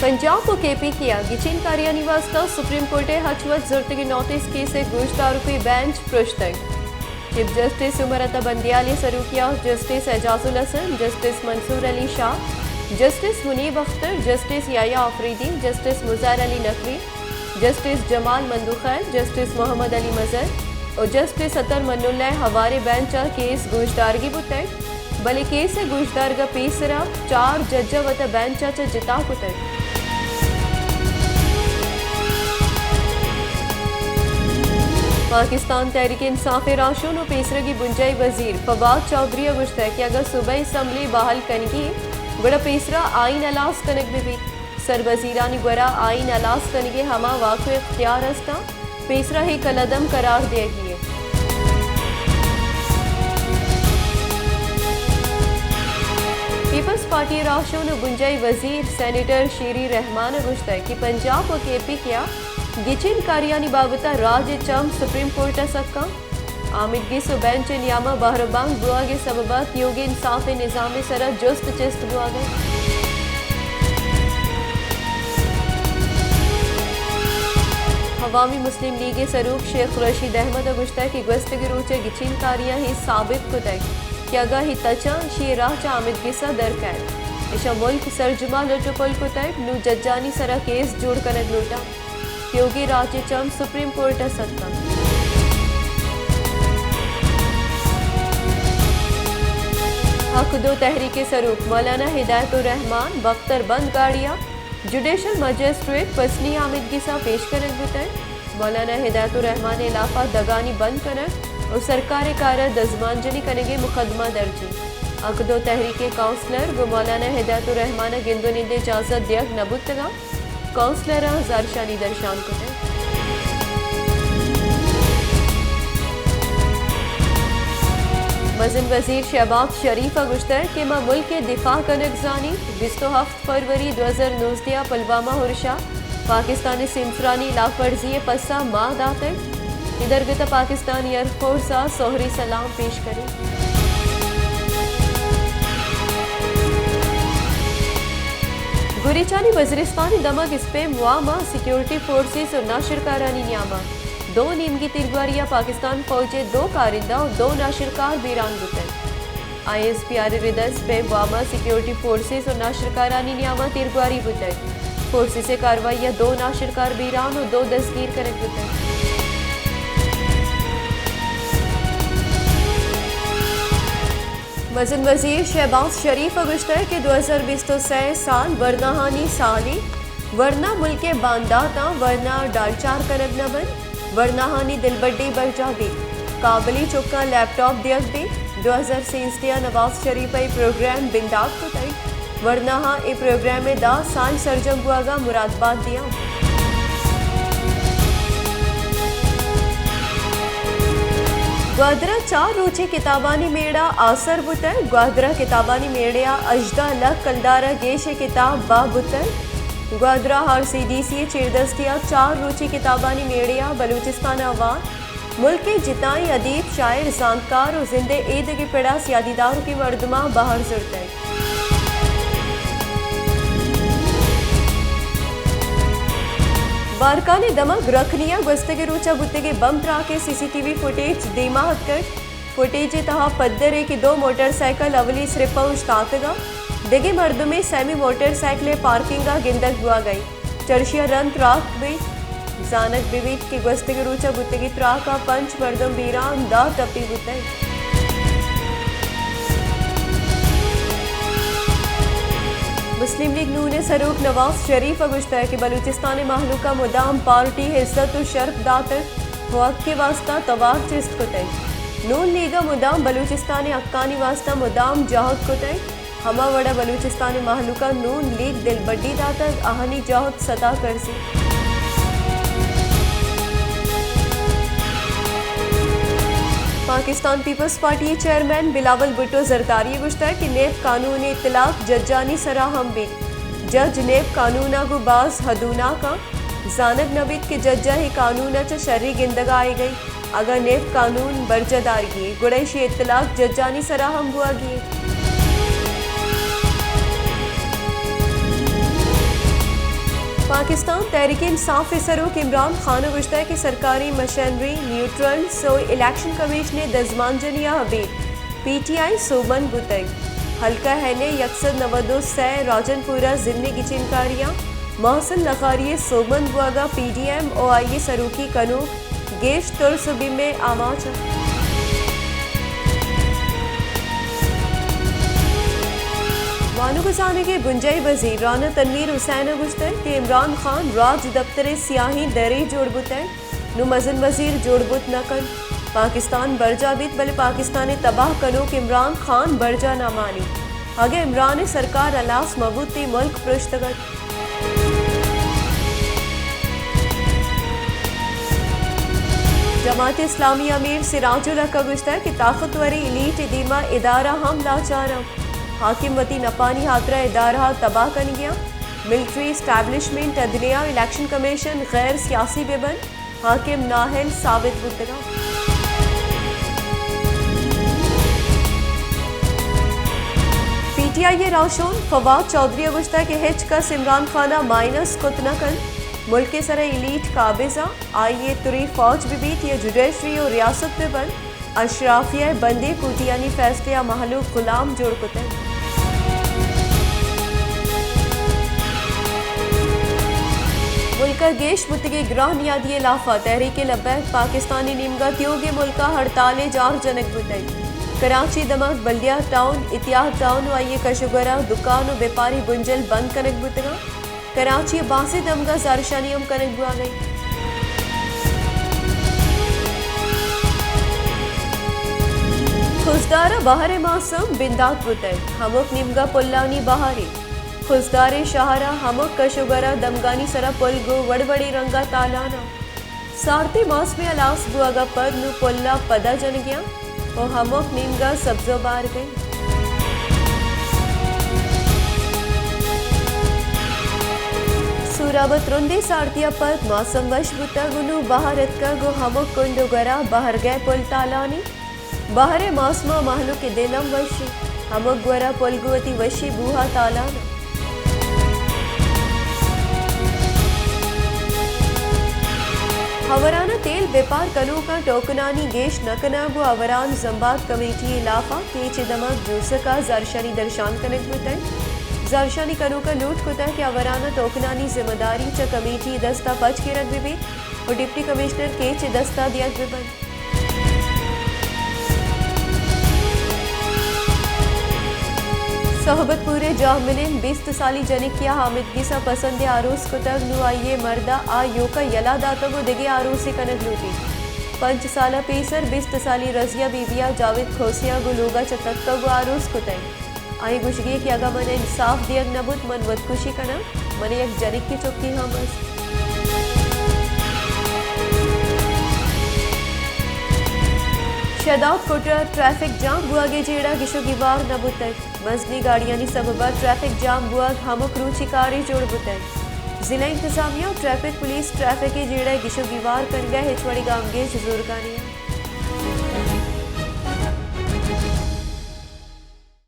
पंजाब को केपी किया गिचिन कार्यानिवासता सुप्रीम कोर्टे हचवत जरूरतगी नोटिस केसे गुश्तारुपी बेंच पृष्ठक चीफ जस्टिस उमरता बंदियाली सरूकिया justice Ijazul Hasan justice Mansoor Ali Shah justice Munib Akhtar justice Yahya Afridi justice Mazhar Ali Naqvi justice Jamal Mandokhail justice Muhammad Ali Mazhar और जस्टिस अतर मन्नुल्लाह हवारे बेंच केस गुश्तारगी बुतक भले केस गुश्तारगा पीसरा 4 जज वत बेंच जिता कुतक पाकिस्तान तहरीक इंसाफ राशों नो पीसरगी बुंजाई वजीर फवाद चौधरी गुश्ता कि अगर सूबाई असम्बली बहाल कनगी गुड़ा पीसरा आइन अलास कनक भी सरवजीरानी गुरा आइन अलास कनगे हमा वाक़ इख्तियार हस्ता पीसरा ही कलदम करार दिया गया पीपल्स पार्टी राशों ने गुंजाई वजीर सेनेटर शीरी रहमान गुश्ता कि पंजाब को केपी किया गिचिन कार्यानी बाबता राज्य चम सुप्रीम कोर्ट सक्का आमिदगी सो बेंच नियामा बहरबांग बुआ के सबबत योगी इंसाफ निज़ाम सरा जुस्त चिस्त बुआ गए अवामी मुस्लिम लीग सरूक शेख रशीद अहमद गुश्ता की गस्तगी रूचे गिचिन कारिया ही साबित को तक कि अगर ही तचा शी राह आमिदगी सा दरकैद इशा मुल्क सरजुमा लुटपुल को तक नू जज्जानी सरा केस जोड़ कनक लूटा योगी राज्य चम सुप्रीम कोर्ट सत्ता हक दो तहरीके सरूक मौलाना हिदायतुर रहमान बख्तर बंद गाड़िया जुडिशल मजिस्ट्रेट पसनी आमिदगी सा पेश करक बुतर मौलाना हिदायतुर रहमान इलाफा दगानी बंद करक और सरकारी कार दजमानजनी कनेगे मुकदमा दर्जी हक दो तहरीके काउंसलर व मौलाना हिदायतुर रहमान गिंदो निंदे इजाजत दियक नबुतगा काउंसलर हजारशानी दरशान को है मज़न वजीर शहबाज शरीफ गुश्तर के मां मुल्क के दिफा कनक जानी 27 फरवरी 2019 पुलवामा हुरशा पाकिस्तानी सिमसरानी लाफर्जी पसा माह दातक इधर गता पाकिस्तान एयरफोर्स सोहरी सलाम पेश करें गुरीचानी वज़ीरिस्तानी दमक इस पे मुआमा सिक्योरिटी फोर्सेस और नाशिरकारानी नियामा 2 नीमगी तिरगवारिया पाकिस्तान फौजे 2 कारिंदा और 2 नाशिरकार बीरान बुतक ISPR रिदस पे मुआमा सिक्योरिटी फोर्सेस और नाशिरकारानी नियामा तिरगवारी बुतक फोर्सेस से कार्रवाई 2 नाशिरकार बीरान और 2 दस्तगीर करक बुतक मज़न वजीर शहबाज शरीफ गुश्तर के 2023 साल वरनाहानी साली वरना मुल्क के बांदाता वरना डालचार करब नबन वरनाहानी दिलबड्डी बरजादी काबली चुक्का लैपटॉप दियक दी 2023 नवाज शरीफ प्रोग्राम बिंदाग को तय वरनाहा ए प्रोग्राम में दा साल सरजम बुआगा मुरादबाद दिया ग्वादरा 4 रोचे किताबानी मेड़ा आसर बुतर ग्वादरा किताबानी मेड़िया अजदा लक कलदारा गेश किताब बा बुतर ग्वादरा हर CDC चिरदस्तिया 4 रोचे किताबानी मेड़िया बलूचिस्तान अवान मुल्क के जिताई अदीब शायर जानकार और जिंदे ईद की पिड़ा सियादीदारों की मर्दमा बाहर जुड़ते बारकाने दमक रखनिया गस्तगे रोचा बुत्तेगे बम त्रा के CCTV फुटेज दीमा हत्कर फुटेज तहा पद्दर की 2 मोटरसाइकिल अवली सिरपा उश्तातगा दिगे मर्दमे सेमी मोटरसाइकिल पार्किंगा गिंदक हुआ गई चर्शिया रन त्राक भी जानक बिवित की गस्तगे रोचा बुत्तेगी त्रा का पंच मर्दम बीरान दा टपी बुत्ते मुस्लिम लीग नून सरूक नवाज शरीफ गुश्ता कि बलूचिस्तान महलूका मुदाम पार्टी इज्जत शर्फ दातर वक्त के वास्ता तवाक चिस्त को तय नून लीगा मुदाम बलूचिस्तान अक्कानी वास्ता मुदाम जाहद को तय हमा वड़ा बलूचिस्तान महलूका नून लीग दिल बड्डी दातर आहनी जाहद सता करसी Pakistan Peoples Party chairman Bilawal Bhutto Zardari गुश्ता कि नेब कानून इतलाक जज्जानी सराहम भी जज नेब कानूना गु बाज हदूना का जानब नबीद के जज्जा ही कानूना च शर्री गिंदगा आई गई अगर नेब कानून बरजदार गिए गुड़ैशी इतलाक जज्जानी सराहम हुआ गिए पाकिस्तान तहरीक इंसाफ सरूक इमरान खान गुश्ता की सरकारी मशीनरी न्यूट्रल सो इलेक्शन कमीशन दजमानजनिया हबीब PTI सोबन बुतग हल्का हैने यकसद नवदो से राजनपुरा जिमनी की चिनकारियाँ महसन लखारिय सोबन बुआगा PDM OIA सरूकी कनू गेश तुर सुबी में आमाच वानुगजाने के गुंजाई वजीर राना तनवीर हुसैन गुश्तर के इमरान खान राज दफ्तर सियाही दरे जोड़बुतै नु मजन वजीर जोड़बुत न कन पाकिस्तान बरजा बीत बले पाकिस्तान तबाह कनो के इमरान खान बरजा ना मानी आगे इमरान सरकार अलास मबूती मुल्क पृष्ठगत जमात इस्लामी अमीर सिराजुल हक गुश्तर की ताकतवरी इलीट दीमा इदारा हम लाचारा हाकिम वती नपानी हातरा इदारा तबाह कर गया मिलिट्री इस्टेब्लिशमेंट अदलिया इलेक्शन कमीशन गैर सियासी बेबन हाकिम नाहल साबित बुतगा PTI राशोन फवाद चौधरी गुश्ता के हिच कस इमरान खाना माइनस कुतनकन मुल्क के सर इलीट काबिजा आइए तुरी फौज बीबीत या जुडिशरी और रियासत में बंद अशराफिया बंदे कुटियानी फैसले या महलूक गुलाम जोड़ कुते मुल्का गेश मुतगे ग्राह नियादी लाफा तहरीक लब्बैक पाकिस्तानी निमगा त्योगे मुल्का हड़ताले जार जनक बुतई कराची दमक बल्दिया टाउन इतिहाद टाउन आइए कशुगरा दुकान और व्यापारी बुंजल बंद कनक बुतगा कराची बासे दमगा जारशानियम कनक बुआ गई खुजदारा बहारे मौसम बिंदात बुतै हमक निमगा पुल्लानी बहारी खुजदारे शहरा हमक कशुगरा दमगानी सरा पुलगो वड़वड़ी रंगा तालाना सारती मौसमी अलास बुआगा पद नु पुल्ला पदा जन गया और हमक निमगा सब्जो बार गई सूराबत रुंदे सारतिया पद मौसम वश बुता गुनु बहारत का गो हमक कुंडो गरा बाहर गए पुल तालानी बाहरे मौसमा महलू के दिलम वशी हमक ग्वरा पुलगुवती वशी बूहा तालाना हवराना तेल व्यापार कनो का टोकनानी गेश नकनाबो अवरान जम्बात कमेटी इलाफा के चिदमक जूसका जरशानी दर्शान कनक बुतई जरशानी कनो का लूट कुता के अवराना टोकनानी जिम्मेदारी च कमेटी दस्ता पच के रख बिबी और डिप्टी कमिश्नर के च दस्ता दिया बिबन सोहबत पूरे जाहमिन 20 साली जनिकिया हामिदगी सा पसंद आरूस कुतग नु आइए मर्दा आ योका यला दातगो दिगे आरूसी कनक लूटी 5 साला पेसर 20 साली रजिया बीबिया जावेद खोसिया गो लोगा चतक्का गो आरूस कुतई आई गुशगी कि अगा मन इंसाफ दियग नबुत मन वद खुशी कना मन एक जनिक की चुक्की हम बस शदाब कोटरा ट्रैफिक जाम बुआगे जेड़ा गिशो गिवार न बुतक मजनी गाड़ियानी सबबा ट्रैफिक जाम बुआग हमक रूचिकारी जोड़ बुतक जिला इंतजामिया ट्रैफिक पुलिस ट्रैफिक के जेड़ा गिशो गिवार कर गया हिचवाड़ी गांव के जुजुर्गानिया